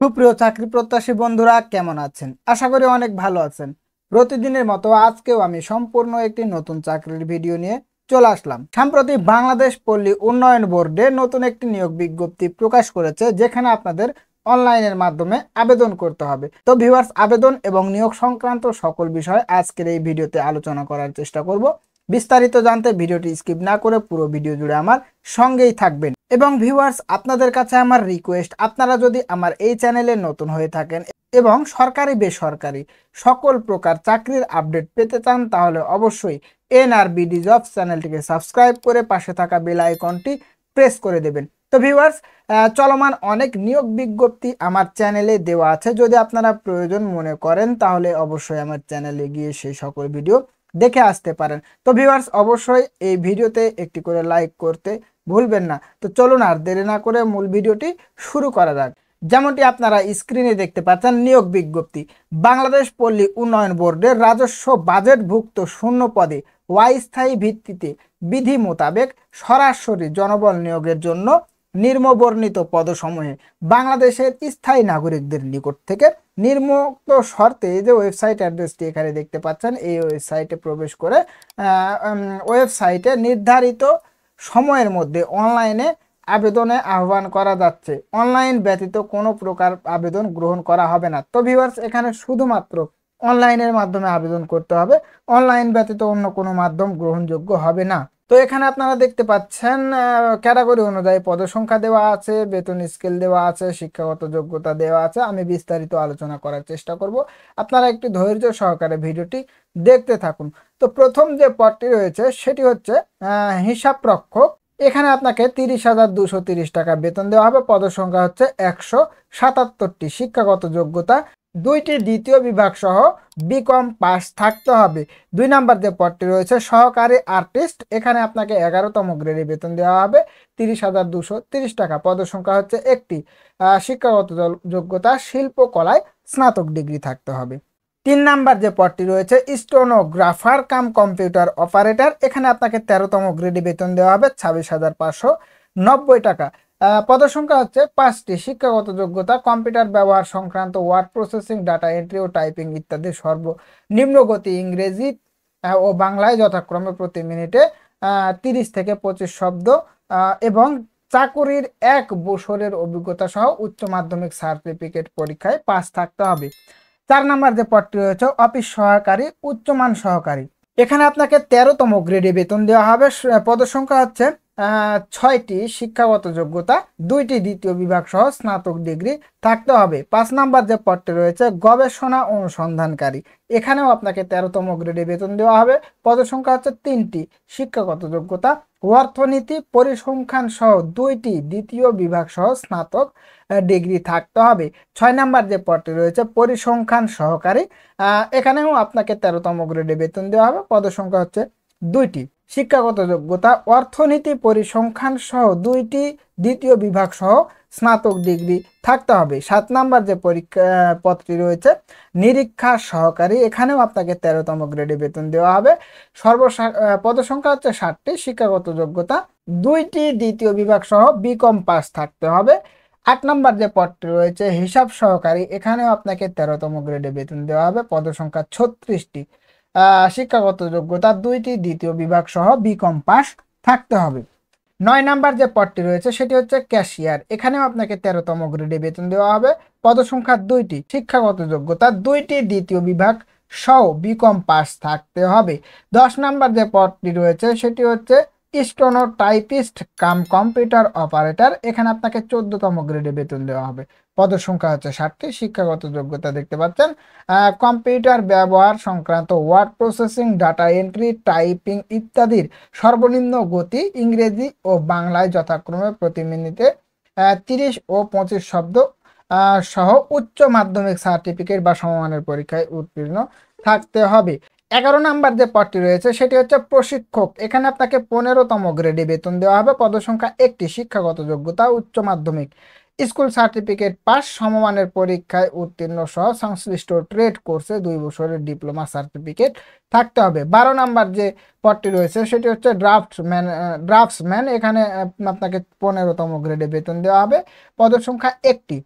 সুপ্রিয় চাকরি প্রত্যাশী বন্ধুরা কেমন আছেন? আশা করি অনেক ভালো আছেন। প্রতিদিনের মতো আজকেও আমি সম্পূর্ণ একটি নতুন চাকরির ভিডিও নিয়ে চলে আসলাম। সম্প্রতি বাংলাদেশ পল্লী উন্নয়ন বোর্ডে নতুন একটি নিয়োগ বিজ্ঞপ্তি প্রকাশ করেছে, যেখানে আপনাদের অনলাইনের মাধ্যমে আবেদন করতে হবে। তো ভিউয়ার্স, আবেদন এবং নিয়োগ সংক্রান্ত সকল বিষয় আজকের এই ভিডিওতে আলোচনা করার চেষ্টা করব। বিস্তারিত জানতে ভিডিওটি স্কিপ না করে পুরো ভিডিও জুড়ে আমার সঙ্গেই থাকবেন। এবং ভিউয়ার্স, আপনাদের কাছে আমার রিকোয়েস্ট, আপনারা যদি আমার এই চ্যানেলে নতুন হয়ে থাকেন এবং সরকারি বেসরকারি সকল প্রকার চাকরির আপডেট পেতে চান, তাহলে অবশ্যই এনআরবিডি জবস চ্যানেলটিকে সাবস্ক্রাইব করে পাশে থাকা বেল আইকনটি প্রেস করে দেবেন। তো ভিউয়ার্স, চলমান অনেক নিয়োগ বিজ্ঞপ্তি আমার চ্যানেলে দেওয়া আছে। যদি আপনারা প্রয়োজন মনে করেন তাহলে অবশ্যই আমার চ্যানেলে গিয়ে সেই সকল ভিডিও দেখে আসতে পারেন। তো ভিউয়ার্স, অবশ্যই এই ভিডিওতে একটি করে লাইক করতে ভুলবেন না। তো চলুন আর দেরি না করে মূল ভিডিওটি শুরু করা যাক। যেমনটি আপনারা স্ক্রিনে দেখতে পাচ্ছেন, নিয়োগ বিজ্ঞপ্তি। বাংলাদেশ পল্লী উন্নয়ন বোর্ডের রাজস্ব বাজেটভুক্ত শূন্য পদে অস্থায়ী ভিত্তিতে বিধি মোতাবেক সরাসরি জনবল নিয়োগের জন্য নিম্নবর্ণিত পদসমূহে বাংলাদেশের স্থায়ী নাগরিকদের নিকট থেকে নিম্নোক্ত শর্তে, যে ওয়েবসাইট অ্যাড্রেসটি এখানে দেখতে পাচ্ছেন, এই ওয়েবসাইটে প্রবেশ করে ওয়েবসাইটে নির্ধারিত সময়ের মধ্যে অনলাইনে আবেদনে আহ্বান করা যাচ্ছে। অনলাইন ব্যতীত কোনো প্রকার আবেদন গ্রহণ করা হবে না। তো ভিউয়ার্স, এখানে শুধুমাত্র অনলাইনের মাধ্যমে আবেদন করতে হবে, অনলাইন ব্যতীত অন্য কোনো মাধ্যম গ্রহণযোগ্য হবে না। তো এখানে আপনারা দেখতে পাচ্ছেন ক্যাটাগরি অনুযায়ী পদসংখ্যা দেওয়া আছে, বেতন স্কেল দেওয়া আছে, শিক্ষাগত যোগ্যতা দেওয়া আছে। আমি বিস্তারিত আলোচনা করার চেষ্টা করব, আপনারা একটু ধৈর্য সহকারে ভিডিওটি দেখতে থাকুন। তো প্রথম যে পদটি রয়েছে সেটি হচ্ছে হিসাব রক্ষক। এখানে আপনাকে 30,230 টাকা বেতন দেওয়া হবে। পদসংখ্যা হচ্ছে 177টি। শিক্ষাগত যোগ্যতা 2টি দ্বিতীয় বিভাগ সহ বিকম পাস থাকতে হবে। 2 নাম্বার যে পদটি রয়েছে সহকারী আর্টিস্ট, এখানে আপনাকে 11তম গ্রেডে বেতন দেওয়া হবে 30,230 টাকা। পদসংখ্যা হচ্ছে 1টি। শিক্ষাগত যোগ্যতা শিল্পকলায় স্নাতক ডিগ্রি থাকতে হবে। 3 নাম্বার যে পদটি রয়েছে স্টেনোগ্রাফার কাম কম্পিউটার অপারেটর, এখানে আপনাকে 13তম গ্রেডে বেতন দেওয়া হবে 26,590 টাকা। পদসংখ্যা হচ্ছে 5টি। শিক্ষাগত যোগ্যতা কম্পিউটার ব্যবহার সংক্রান্ত ওয়ার্ড প্রসেসিং, ডাটা এন্ট্রি ও টাইপিং ইত্যাদি সর্বনিম্ন গতি ইংরেজি ও বাংলায় যথাক্রমে প্রতি মিনিটে 30 থেকে 25 শব্দ এবং চাকুরির 1 বছরের অভিজ্ঞতা সহ উচ্চ মাধ্যমিক সার্টিফিকেট পরীক্ষায় পাস থাকতে হবে। 4 নাম্বার যে পদটি রয়েছে অফিস সহকারী উচ্চমান সহকারী, এখানে আপনাকে 13তম গ্রেডে বেতন দেওয়া হবে। পদসংখ্যা হচ্ছে 6টি। শিক্ষাগত যোগ্যতা 2টি দ্বিতীয় বিভাগ সহ স্নাতক ডিগ্রি থাকতে হবে। 5 নাম্বার যে পদটি রয়েছে গবেষণা অনুসন্ধানকারী, এখানেও আপনাকে 13তম গ্রেডে বেতন দেওয়া হবে। পদসংখ্যা হচ্ছে 3টি। শিক্ষাগত যোগ্যতা অর্থনীতি পরিসংখ্যান সহ 2টি দ্বিতীয় বিভাগ সহ স্নাতক ডিগ্রি থাকতে হবে। 6 নাম্বার যে পদটি রয়েছে পরিসংখ্যান সহকারী, এখানেও আপনাকে 13তম গ্রেডে বেতন দেওয়া হবে। পদসংখ্যা হচ্ছে 2টি। শিক্ষাগত যোগ্যতা অর্থনীতি পরিসংখ্যান সহ 2টি দ্বিতীয় বিভাগ সহ স্নাতক ডিগ্রি থাকতে হবে। 7 নাম্বার যে পদটি রয়েছে নিরীক্ষা সহকারী, এখানেও আপনাকে 13তম গ্রেডে বেতন দেওয়া হবে। পদসংখ্যা হচ্ছে 60টি। শিক্ষাগত যোগ্যতা 2টি দ্বিতীয় বিভাগ সহ বিকম পাস থাকতে হবে। 8 নাম্বার যে পদটি রয়েছে হিসাব সহকারী, এখানেও আপনাকে 13তম গ্রেডে বেতন দেওয়া হবে। পদসংখ্যা 36টি। শিক্ষাগত যোগ্যতা 2টি দ্বিতীয় বিভাগ সহ বিকম পাস থাকতে হবে। 9 নাম্বার যে পদটি রয়েছে সেটি হচ্ছে ক্যাশিয়ার, এখানেও আপনাকে 13তম গ্রেডে বেতন দেওয়া হবে। পদসংখ্যা 2টি। শিক্ষাগত যোগ্যতা 2টি দ্বিতীয় বিভাগ সহ বিকম পাস থাকতে হবে। 10 নাম্বার যে পদটি রয়েছে সেটি হচ্ছে steno typist cum computer operator, এখানে আপনাকে 14তম গ্রেডে বেতন দেওয়া হবে। পদসংখ্যা হচ্ছে 60টি। শিক্ষাগত যোগ্যতা দেখতে পাচ্ছেন কম্পিউটার ব্যবহার সংক্রান্ত word processing, data entry, typing ইত্যাদির সর্বনিম্ন গতি ইংরেজি ও বাংলায় যথাক্রমে প্রতি মিনিটে 30 ও 25 শব্দ সহ উচ্চ মাধ্যমিক সার্টিফিকেট বা সমমানের পরীক্ষায় উত্তীর্ণ থাকতে হবে। 11 নাম্বার যে পদটি রয়েছে সেটি হচ্ছে প্রশিক্ষক, এখানে আপনাকে 15তম গ্রেডে বেতন দেওয়া হবে। পদসংখ্যা 1টি। শিক্ষাগত যোগ্যতা উচ্চ মাধ্যমিক স্কুল সার্টিফিকেট পাস, সমমানের পরীক্ষায় উত্তীর্ণ সহ সংশ্লিষ্ট ট্রেড কোর্সে 2 বছরের ডিপ্লোমা সার্টিফিকেট থাকতে হবে। 12 নাম্বার যে পদটি রয়েছে সেটি হচ্ছে ড্রাফটসম্যান, এখানে আপনাকে 15তম গ্রেডে বেতন দেওয়া হবে। পদসংখ্যা 1টি।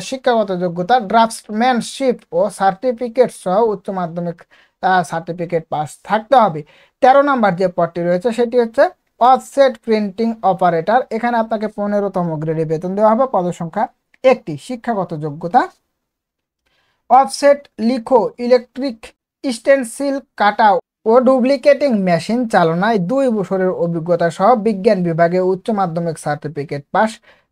শিক্ষাগত যোগ্যতা ড্রাফটসম্যানশিপ ও সার্টিফিকেট সহ উচ্চ মাধ্যমিক সার্টিফিকেট পাস থাকতে হবে। 13 নম্বর যে পদটি রয়েছে সেটি হচ্ছে অফসেট প্রিন্টিং অপারেটর। এখানে আপনাকে 15তম গ্রেডে বেতন দেওয়া হবে, পদসংখ্যা 1টি। শিক্ষাগত যোগ্যতা অফসেট লিখো, ইলেকট্রিক স্টেনসিল কাটা ও ডুপ্লিকেটিং মেশিন চালনায় 2 বছরের অভিজ্ঞতা সহ বিজ্ঞান বিভাগে উচ্চ মাধ্যমিক সার্টিফিকেট পাস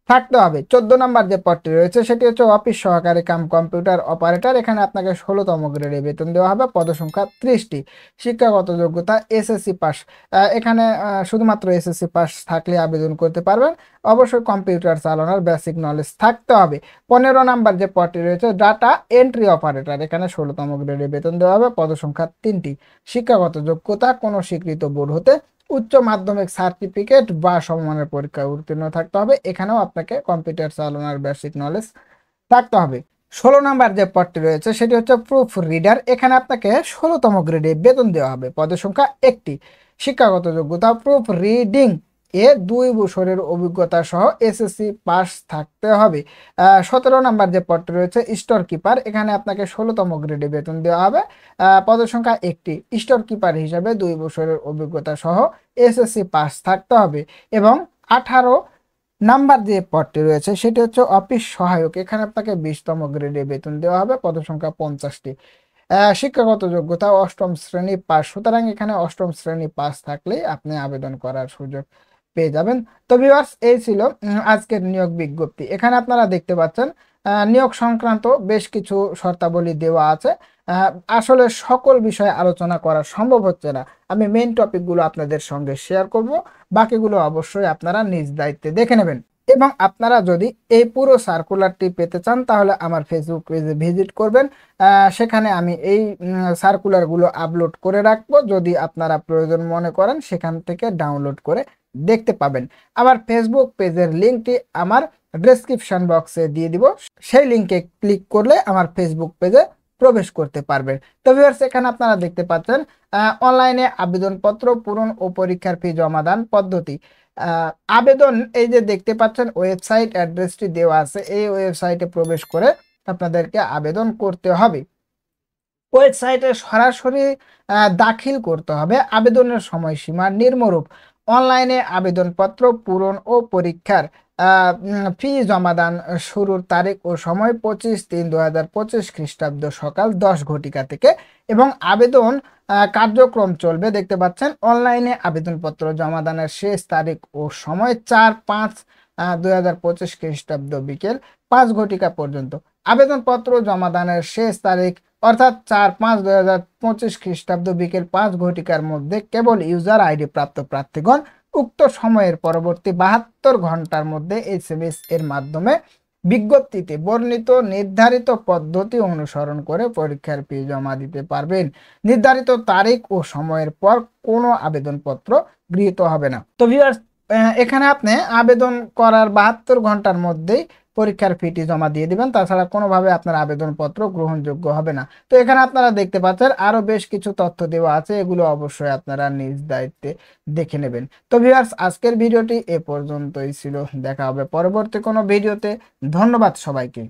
থাকতে হবে। 14 নম্বর যে পদটি রয়েছে সেটি হচ্ছে অফিস সহকারী কাম কম্পিউটার অপারেটর। এখানে আপনাকে 16তম গ্রেডে বেতন দেওয়া হবে, পদসংখ্যা 30টি। শিক্ষাগত যোগ্যতা এসএসসি পাস। এখানে শুধুমাত্র এসএসসি পাস থাকলে আবেদন করতে পারবেন। অবশ্যই কম্পিউটার চালানোর বেসিক নলেজ থাকতে হবে। 15 নম্বর যে পদটি রয়েছে ডাটা এন্ট্রি অপারেটর। এখানে 16তম গ্রেডে বেতন দেওয়া হবে, পদসংখ্যা 3টি। শিক্ষাগত যোগ্যতা কোনো স্বীকৃত বোর্ড হতে উচ্চ মাধ্যমিক সার্টিফিকেট বা সমমানের পরীক্ষায় উত্তীর্ণ থাকতে হবে। এখানেও আপনাকে কম্পিউটার চালানোর বেসিক নলেজ থাকতে হবে। 16 নম্বর যে পদটি রয়েছে সেটি হচ্ছে প্রুফ রিডার। এখানে আপনাকে 16তম গ্রেডে বেতন দেওয়া হবে, পদের সংখ্যা 1টি। শিক্ষাগত যোগ্যতা প্রুফ রিডিং 2 বছরের অভিজ্ঞতা সহ এসএসসি পাস থাকতে হবে। 17 নম্বর যে পদটি রয়েছে স্টোর কিপার। এখানে আপনাকে 16তম গ্রেডে বেতন দেওয়া হবে, পদের সংখ্যা 1টি। স্টোর কিপার হিসাবে 2 বছরের অভিজ্ঞতা সহ এসএসসি পাস থাকতে হবে। এবং 18 নাম্বার যে পদটি রয়েছে সেটি হচ্ছে অফিস সহায়ক। এখানে আপনাকে 20তম গ্রেডে বেতন দেওয়া হবে, পদসংখ্যা 50টি। শিক্ষাগত যোগ্যতা 8ম শ্রেণী পাস। সুতরাং এখানে 8ম শ্রেণী পাস থাকলেই আপনি আবেদন করার সুযোগ পেয়ে যাবেন। তো ভিউয়ার্স, এই ছিল আজকের নিয়োগ বিজ্ঞপ্তি। এখানে আপনারা দেখতে পাচ্ছেন নিয়োগ সংক্রান্ত বেশ কিছু শর্তাবলী দেওয়া আছে। আসলে সকল বিষয়ে আলোচনা করা সম্ভব হচ্ছে না। আমি মেইন টপিকগুলো আপনাদের সঙ্গে শেয়ার করব, বাকিগুলো অবশ্যই আপনারা নিজ দায়িত্বে দেখে নেবেন। এবং আপনারা যদি এই পুরো সার্কুলারটি পেতে চান তাহলে আমার ফেসবুক পেজে ভিজিট করবেন। সেখানে আমি এই সার্কুলারগুলো আপলোড করে রাখবো। যদি আপনারা প্রয়োজন মনে করেন সেখান থেকে ডাউনলোড করে দেখতে পাবেন। আমার ফেসবুক পেজের লিঙ্কটি আমার ডেসক্রিপশন বক্সে দিয়ে দিব। সেই লিঙ্কে ক্লিক করলে আমার ফেসবুক পেজে প্রবেশ করতে পারবেন। তো ভিউয়ার্স, এখানে আপনারা দেখতে পাচ্ছেন অনলাইনে আবেদনপত্র পূরণ ও পরীক্ষার ফি জমাদান পদ্ধতি। আবেদন এই যে দেখতে পাচ্ছেন ওয়েবসাইট অ্যাড্রেসটি দেওয়া আছে, এই ওয়েবসাইটে প্রবেশ করে আপনাদেরকে আবেদন করতে হবে। ওয়েবসাইটে সরাসরি দাখিল করতে হবে। আবেদনের সময়সীমা নিম্নরূপ: অনলাইনে আবেদনপত্র পূরণ ও পরীক্ষার ফি জমাদান শুরুর তারিখ ও সময় 25/3/2025 খ্রিস্টাব্দ সকাল 10 ঘটিকা থেকে এবং আবেদন কার্যক্রম চলবে। দেখতে পাচ্ছেন অনলাইনে আবেদনপত্র জমাদানের শেষ তারিখ ও সময় 4/5/2025 খ্রিস্টাব্দ বিকেল 5 ঘটিকা পর্যন্ত। আবেদনপত্র জমাদানের শেষ তারিখ অর্থাৎ 4/5/2025 খ্রিস্টাব্দ বিকেল 5 ঘটিকার মধ্যে কেবল ইউজার আইডি প্রাপ্ত প্রার্থীগণ উক্ত সময়ের পরবর্তী 72 ঘন্টার মধ্যে এসএমএস এর মাধ্যমে বিজ্ঞপ্তিতে বর্ণিত নির্ধারিত পদ্ধতি অনুসরণ করে পরীক্ষার ফি জমা দিতে পারবেন। নির্ধারিত তারিখ ও সময়ের পর কোনো আবেদনপত্র গৃহীত হবে না। তো ভিউয়ার্স, এখানে আপনি আবেদন করার 72 ঘন্টার মধ্যেই পরীক্ষার ফিটি জমা দিয়ে দিবেন, তাছাড়া কোনোভাবে আপনার আবেদনপত্র গ্রহণযোগ্য হবে না। তো এখানে আপনারা দেখতে পাচ্ছেন আরো বেশ কিছু তথ্য দেওয়া আছে, এগুলো অবশ্যই আপনারা নিজ দায়িত্বে দেখে নেবেন। তো ভিউয়ার্স, আজকের ভিডিওটি এ পর্যন্তই ছিল। দেখা হবে পরবর্তী কোনো ভিডিওতে। ধন্যবাদ সবাইকে।